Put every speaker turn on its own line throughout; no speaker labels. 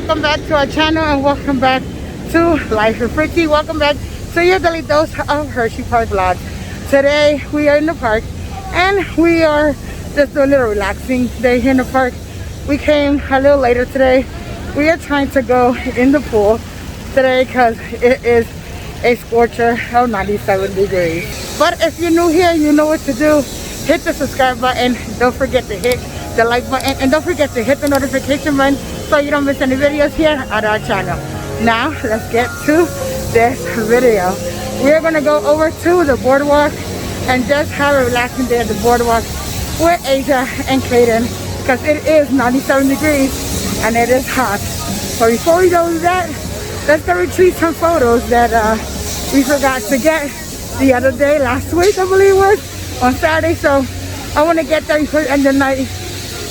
welcome back to our channel and welcome back to Life with Fritzi. Welcome back to your daily dose of Hershey Park vlogs. Today we are in the park and we are just doing a little relaxing day here in the park. We came a little later today. We are trying to go in the pool today because it is a scorcher of 97 degrees. But if you're new here, you know what to do. Hit the subscribe button. Don't forget to hit the like button and don't forget to hit the notification button so you don't miss any videos here on our channel. Now let's get to this video. We're gonna go over to the boardwalk and just have a relaxing day at the boardwalk with Asia and Kaden because it is 97 degrees and it is hot. So before we go do that, let's go retrieve some photos that we forgot to get the other day, last week I believe it was, on Saturday. So I want to get there before the end of the night,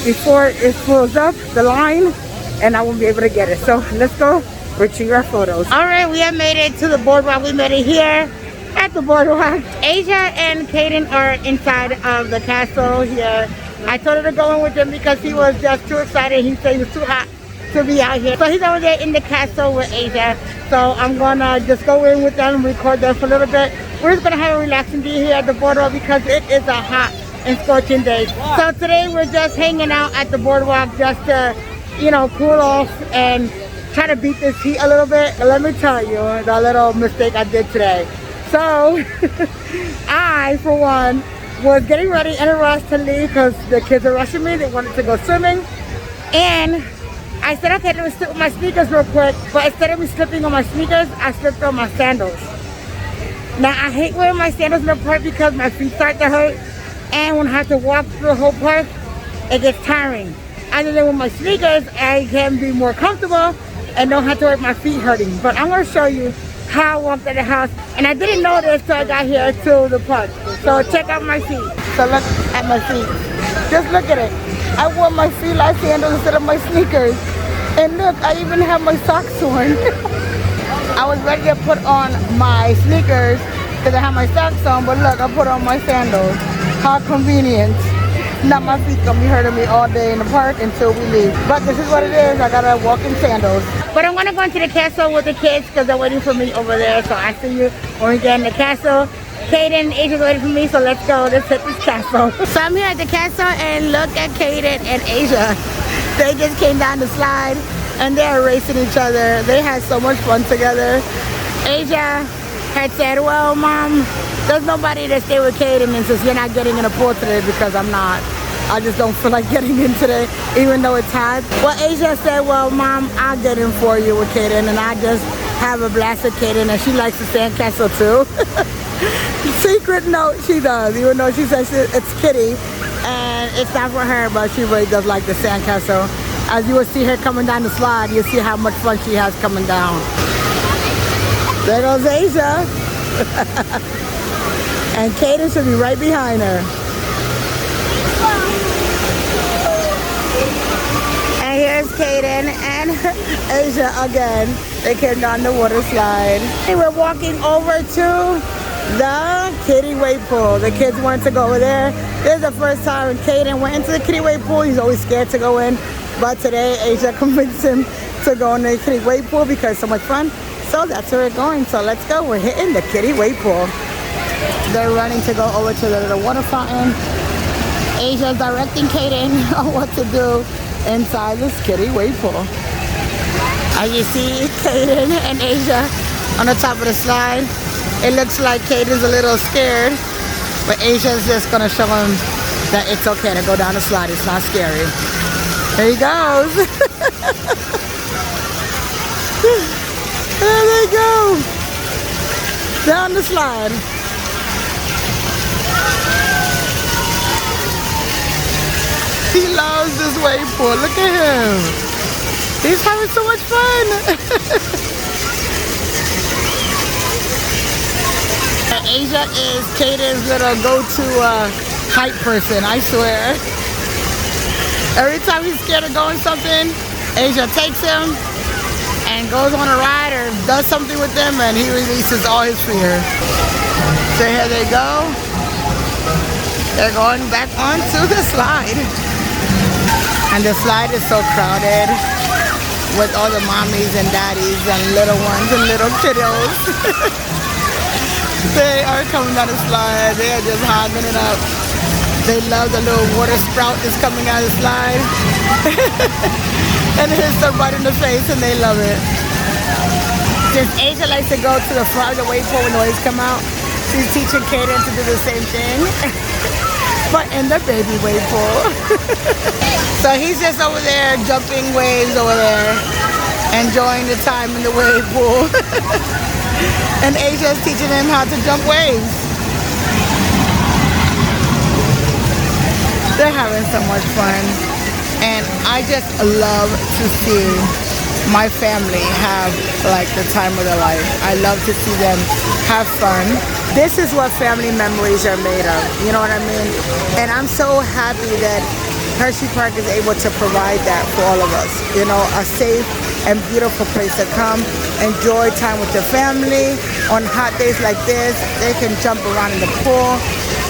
before it fills up the line and I won't be able to get it. So let's go retrieve our photos. All right, we have made it to the boardwalk. We made it here at the boardwalk. Asia and Kaden are inside of the castle here. I told her to go in with him because he was just too excited. He said it was too hot to be out here. So he's over there in the castle with Asia. So I'm gonna just go in with them and record them for a little bit. We're just gonna have a relaxing day here at the boardwalk because it is a hot and scorching day. So today we're just hanging out at the boardwalk just to, you know, cool off and try to beat this heat a little bit. But let me tell you the little mistake I did today. So I, for one, was getting ready in a rush to leave because the kids are rushing me. They wanted to go swimming. And I said, okay, let me slip with my sneakers real quick. But instead of me slipping on my sneakers, I slipped on my sandals. Now, I hate wearing my sandals in the park because my feet start to hurt. And when I have to walk through the whole park, it gets tiring. Other than with my sneakers, I can be more comfortable and don't have to worry about my feet hurting. But I'm going to show you how I walked at the house. And I didn't know this till I got here to the park. So check out my feet. So look at my feet. Just look at it. I wore my feet-like sandals instead of my sneakers. And look, I even have my socks on. I was ready to put on my sneakers because I have my socks on, but look, I put on my sandals. How convenient. Now my feet gonna be hurting me all day in the park until we leave. But this is what it is. I gotta walk in sandals. But I'm gonna go into the castle with the kids because they're waiting for me over there. So I see you when we get in the castle. Kaden and Asia's waiting for me, so let's go. Let's hit this castle. So I'm here at the castle and look at Kaden and Asia. They just came down the slide and they're racing each other. They had so much fun together. Asia had said, well, Mom, there's nobody to stay with Kaden, and since you're not getting in a pool today because I'm not, I just don't feel like getting in today, even though it's hot. Well, Asia said, well, Mom, I'll get in for you with Kaden, and I just have a blast with Kaden, and she likes the sandcastle too. Secret note, she does, even though she says it's kitty, and it's not for her, but she really does like the sandcastle. As you will see her coming down the slide, you'll see how much fun she has coming down. There goes Asia. And Kaden should be right behind her. And here's Kaden and Asia again. They came down the water slide. We're walking over to the Heatwave pool. The kids wanted to go over there. This is the first time Kaden went into the Heatwave pool. He's always scared to go in. But today Asia convinced him to go in the Heatwave pool because it's so much fun. So that's where we're going. So let's go. We're hitting the Heatwave pool. They're running to go over to the little water fountain. Asia's directing Kaden on what to do inside this Heatwave pool. As you see, Kaden and Asia on the top of the slide. It looks like Kaden's a little scared, but Asia's just gonna show him that it's okay to go down the slide. It's not scary. There he goes. There they go. Down the slide. He loves this wave pool. Look at him. He's having so much fun. Asia is Kaden's little go-to hype person, I swear. Every time he's scared of going something, Asia takes him and goes on a ride or does something with them and he releases all his fear. So here they go. They're going back onto the slide. And the slide is so crowded. with all the mommies and daddies and little ones and little kiddos. They are coming down the slide. They are just hogging it up. They love the little water sprout that's coming out of the slide. And it hits somebody in the face and they love it. Since Asia likes to go to the front of the wave pool when the waves come out, she's teaching Kaden to do the same thing. But in the baby wave pool. So he's just over there jumping waves over there, enjoying the time in the wave pool. And Asia's teaching him how to jump waves. They're having so much fun. And I just love to see my family have like the time of their life. I love to see them have fun. This is what family memories are made of, you know what I mean? And I'm so happy that Hershey Park is able to provide that for all of us. You know, a safe and beautiful place to come, enjoy time with the family. On hot days like this, they can jump around in the pool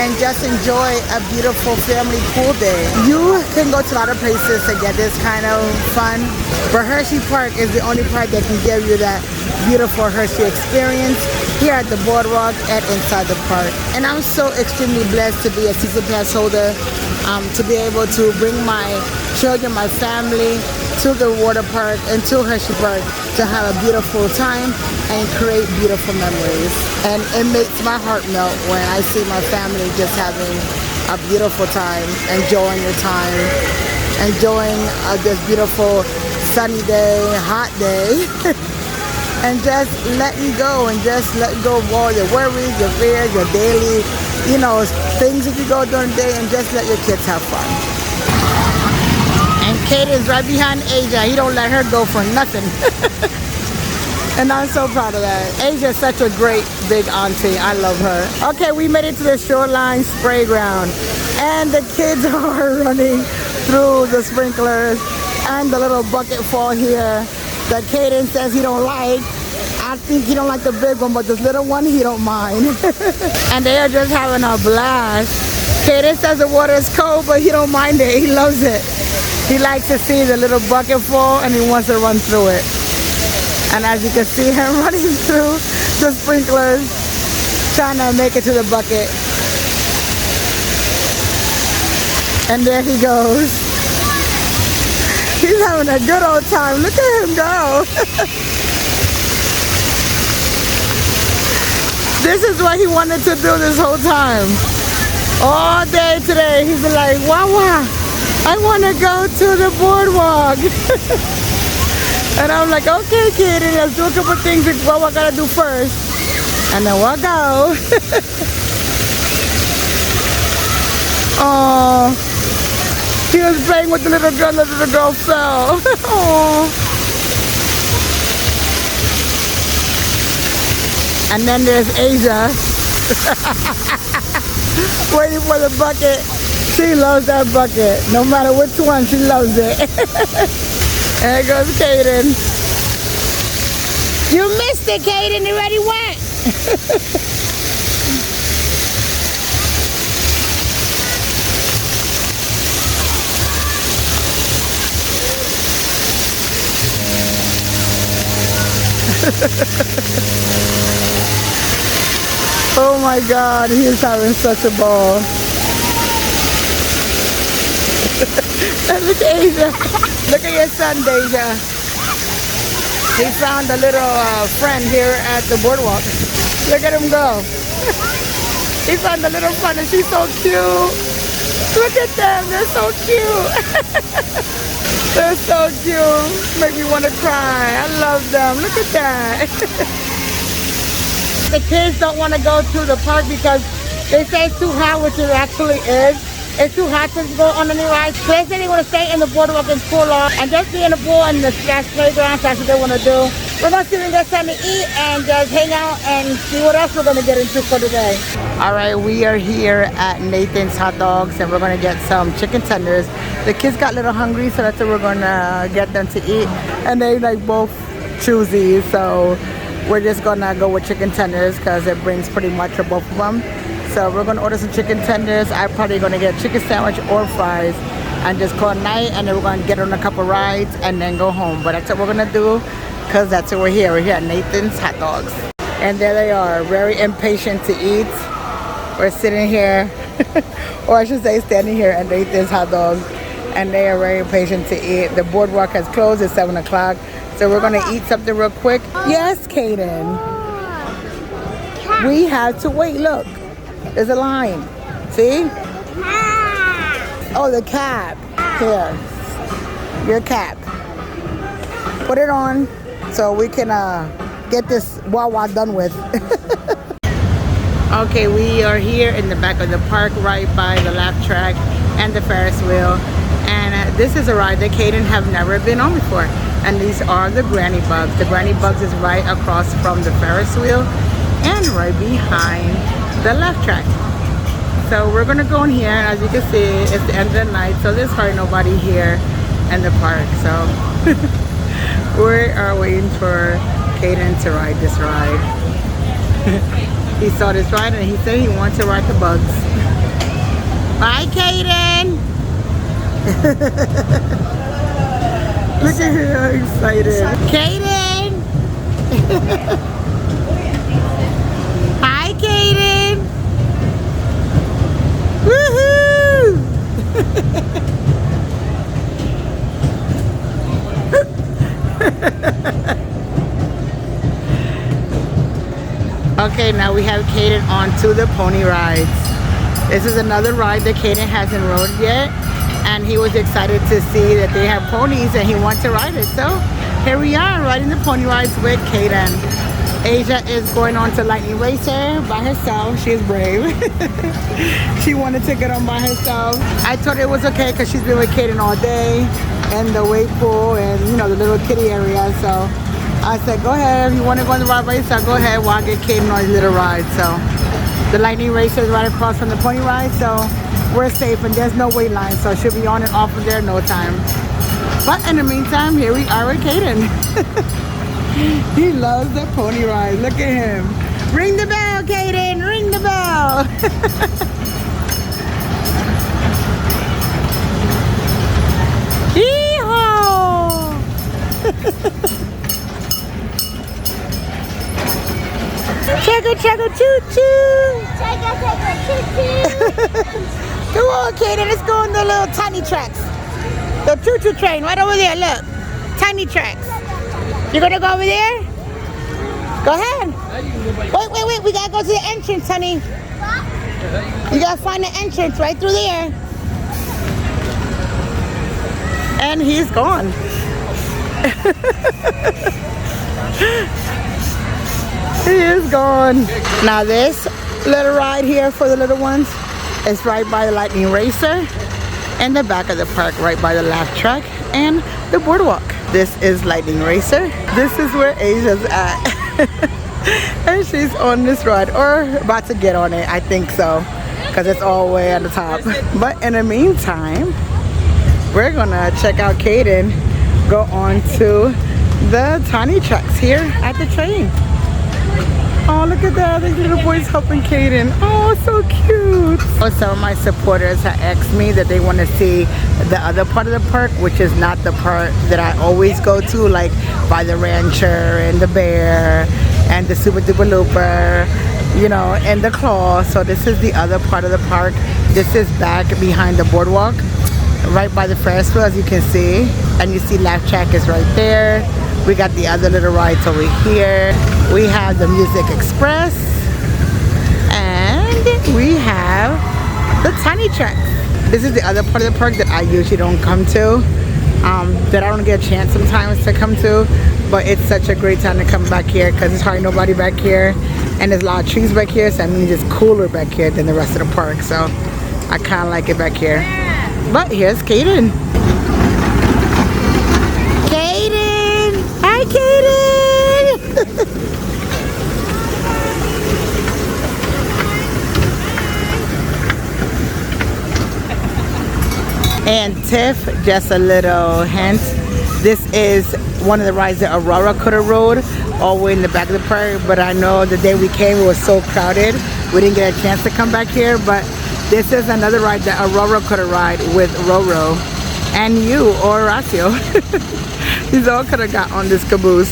and just enjoy a beautiful family pool day. You can go to a lot of places to get this kind of fun, but Hershey Park is the only park that can give you that beautiful Hershey experience here at the Boardwalk and inside the park. And I'm so extremely blessed to be a season pass holder, to be able to bring my children, my family to the water park and to Hershey Park to have a beautiful time and create beautiful memories. And it makes my heart melt when I see my family just having a beautiful time, enjoying your time, enjoying this beautiful sunny day, hot day, and just letting go and just letting go of all your worries, your fears, your daily, you know, things that you go during the day, and just let your kids have fun. And Kaden's right behind Asia. He don't let her go for nothing. And I'm so proud of that. Asia's such a great big auntie. I love her. Okay, we made it to the shoreline spray ground. And the kids are running through the sprinklers and the little bucket fall here that Kaden says he don't like. I think he don't like the big one, but this little one he don't mind. And they are just having a blast. Kaden says the water is cold, but he don't mind it. He loves it. He likes to see the little bucket fall and he wants to run through it. And as you can see him running through the sprinklers, trying to make it to the bucket. And there he goes. He's having a good old time. Look at him go. This is what he wanted to do this whole time. All day today, he's been like, Wawa, I want to go to the boardwalk. And I'm like, okay, kid, let's do a couple things that Wawa gotta do first. And then we'll go. Oh, he was playing with the little girl fell. Oh. And then there's Asia waiting for the bucket. She loves that bucket. No matter which one, she loves it. There goes Kaden. You missed it, Kaden. You already went. Oh my God, he is having such a ball. And look at Asia. Look at your son, Deja. He found a little friend here at the boardwalk. Look at him go. He found a little friend and she's so cute. Look at them, they're so cute. They're so cute. Make me want to cry. I love them. Look at that. The kids don't want to go to the park because they say it's too hot, which it actually is. It's too hot to go on any rides. So they say they want to stay in the boardwalk and cool off and just be in the pool and the splash playground. That's what they want to do. We're going to see if we get something to eat and just hang out and see what else we're going to get into for today. All right, we are here at Nathan's Hot Dogs and we're going to get some chicken tenders. The kids got a little hungry, so that's what we're going to get them to eat. And they like both choosy, so we're just going to go with chicken tenders because it brings pretty much for both of them. So we're going to order some chicken tenders. I'm probably going to get a chicken sandwich or fries. and just call it night, and then we're gonna get on a couple rides and then go home. But that's what we're gonna do, because that's what we're here. We're here at Nathan's Hot Dogs. And there they are, very impatient to eat. We're sitting here, or I should say standing here at Nathan's Hot Dogs, and they are very impatient to eat. The boardwalk has closed at 7 o'clock, so we're gonna eat something real quick. Yes, Kaden. We have to wait, look. There's a line, see? Oh, the cap. Here, your cap. Put it on so we can get this Wawa done with. Okay, we are here in the back of the park, right by the laugh track and the Ferris wheel. And this is a ride that Kaden have never been on before. And these are the granny bugs. The granny bugs is right across from the Ferris wheel and right behind the laugh track. So we're gonna go in here, and as you can see, it's the end of the night, so there's hardly nobody here in the park. So we are waiting for Kaden to ride this ride. He saw this ride and he said he wants to ride the bugs. Bye, Kaden. Look at her, how excited. Kaden. Hi, Kaden. Woohoo! Okay, now we have Kaden onto the pony rides. This is another ride that Kaden hasn't rode yet, and he was excited to see that they have ponies and he wants to ride it. So here we are riding the pony rides with Kaden. Asia is going on to Lightning Racer by herself. She's brave. She wanted to get on by herself. I told her it was okay because she's been with Kaden all day and the wave pool and, you know, the little kiddie area. So I said, go ahead, if you want to go on the ride by yourself, go ahead while I get Kaden on his little ride. So the Lightning Racer is right across from the pony ride, so we're safe and there's no wait line. So she'll be on and off of there in no time. But in the meantime, here we are with Kaden. He loves the pony ride. Look at him. Ring the bell, Kaden. Ring the bell. Yee-haw! Chugga chugga choo choo.
Chugga chugga choo choo.
Come on, Kaden. Let's go on the little tiny tracks. The choo choo train right over there. Look, tiny tracks. You gonna go over there? Go ahead. Wait. We gotta go to the entrance, honey. You gotta find the entrance right through there. And he's gone. He is gone. Now this little ride here for the little ones is right by the Lightning Racer and the back of the park, right by the laugh track and the boardwalk. This is Lightning Racer. This is where Asia's at. And she's on this ride, or about to get on it, I think so, because it's all the way at the top. But in the meantime, we're gonna check out Kaden go on to the tiny tracks here at the train. Oh, look at that. These little boys helping Kaden. Oh, so cute. Oh, some of my supporters have asked me that they want to see the other part of the park, which is not the part that I always go to, like by the rancher and the bear and the super duper looper, you know, and the claw. So this is the other part of the park. This is back behind the boardwalk, right by the Ferris wheel, as you can see. And you see Laugh Track is right there. We got the other little rides over here. We have the Music Express. And we have the tiny tracks. This is the other part of the park that I usually don't come to. That I don't get a chance sometimes to come to. But it's such a great time to come back here because there's hardly nobody back here. And there's a lot of trees back here. So that means it's cooler back here than the rest of the park. So I kind of like it back here. But here's Kaden. Kaden! Hi, Kaden! And Tiff, just a little hint, this is one of the rides that Aurora could have rode all the way in the back of the park, but I know the day we came it was so crowded we didn't get a chance to come back here. But This is another ride that Aurora could have ride with Roro and you or Horacio. These all could have got on this caboose.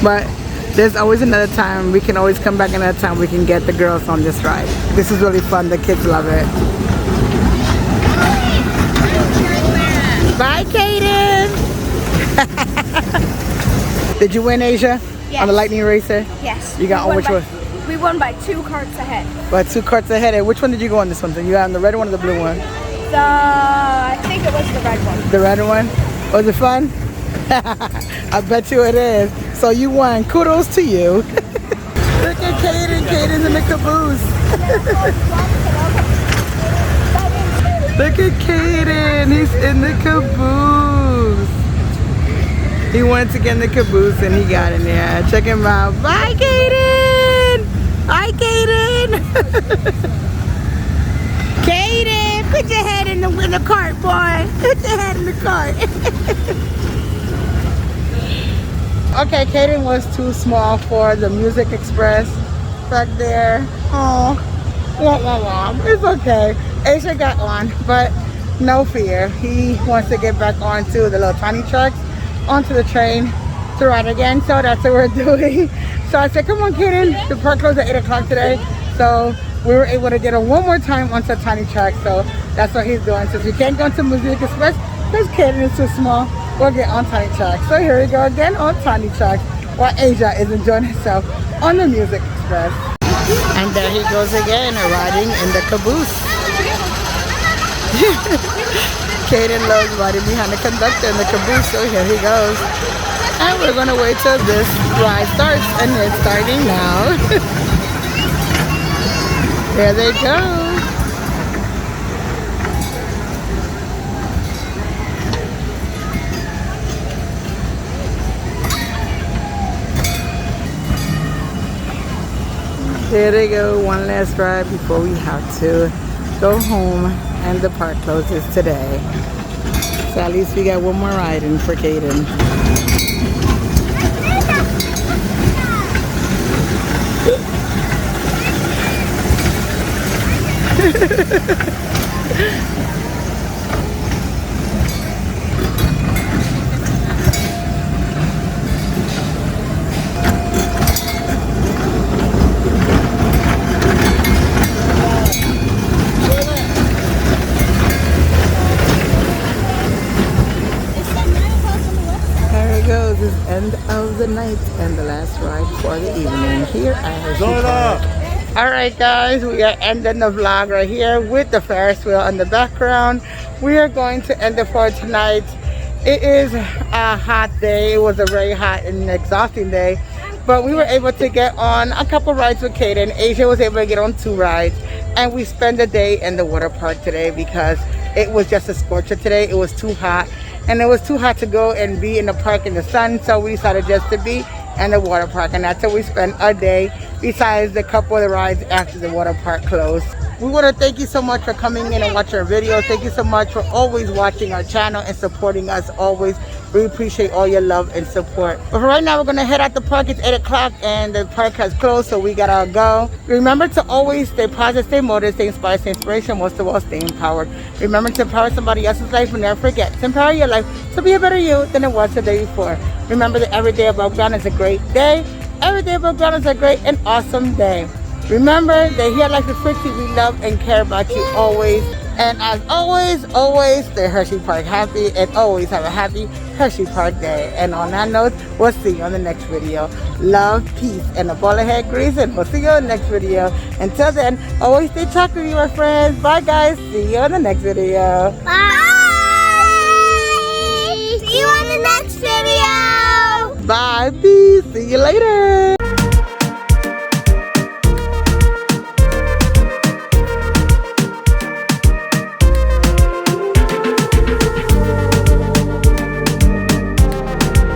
But there's always another time. We can always come back another time. We can get the girls on this ride. This is really fun. The kids love it. Bye, Kaden. Did you win, Asia?
Yes.
On the lightning racer?
Yes.
You got on which one?
We won by 2 carts ahead.
By 2 carts ahead. And which one did you go on this one? You got on the red one or the blue one?
I think it was the red one.
The red one? Was it fun? I bet you it is. So you won. Kudos to you. Look at Kaden. Kaden's in the caboose. Look at Kaden. He's in the caboose. He wanted to get in the caboose and he got in there. Check him out. Bye, Kaden. Hi, Kaden. Kaden, put your head in the cart, boy. Put your head in the cart. Okay, Kaden was too small for the Music Express back there. Oh, wah, wah, wah. It's okay. Asia got on, but no fear. He wants to get back onto the little tiny trucks, onto the train to ride again. So that's what we're doing. So I said, come on, Kaden. The park closed at 8 o'clock today. So we were able to get him one more time onto the tiny track. So that's what he's doing. Since we can't go into Music Express because Kaden is too small, we'll get on tiny track. So here we go again on tiny track while Asia is enjoying herself on the Music Express. And there he goes again, riding in the caboose. Kaden loves riding behind the conductor in the caboose, so here he goes. And we're gonna wait till this ride starts, and it's starting now. There they go. There they go, one last ride before we have to go home and the park closes today. So at least we got one more ride in for Kaden. End of the night and the last ride for the evening here at Hershey Park. Alright guys, we are ending the vlog right here with the Ferris wheel in the background. We are going to end it for tonight. It is a hot day. It was a very hot and exhausting day, but we were able to get on a couple rides with Kaden. Asia was able to get on 2 rides, and we spent the day in the water park today because it was just a scorcher today. It was too hot. And it was too hot to go and be in the park in the sun, so we decided just to be in the water park, and that's how we spent our day, besides the couple of the rides after the water park closed. We want to thank you so much for coming in and watching our videos. Thank you so much for always watching our channel and supporting us always. We appreciate all your love and support. But for right now, we're going to head out the park. It's 8 o'clock and the park has closed, so we got to go. Remember to always stay positive, stay motivated, stay inspired, stay inspirational, most of all, stay empowered. Remember to empower somebody else's life and never forget to empower your life to be a better you than it was the day before. Remember that every day above ground is a great day. Every day above ground is a great and awesome day. Remember that here at LifeWithFritzi, we love and care about you always. And as always, always stay Hershey Park happy and always have a happy Hershey Park day. And on that note, we'll see you on the next video. Love, peace, and a ball of head grease, and we'll see you on the next video. Until then, always stay chocolatey, my friends. Bye, guys. See you on the next video.
Bye! See you on the next video!
Bye, peace. See you later.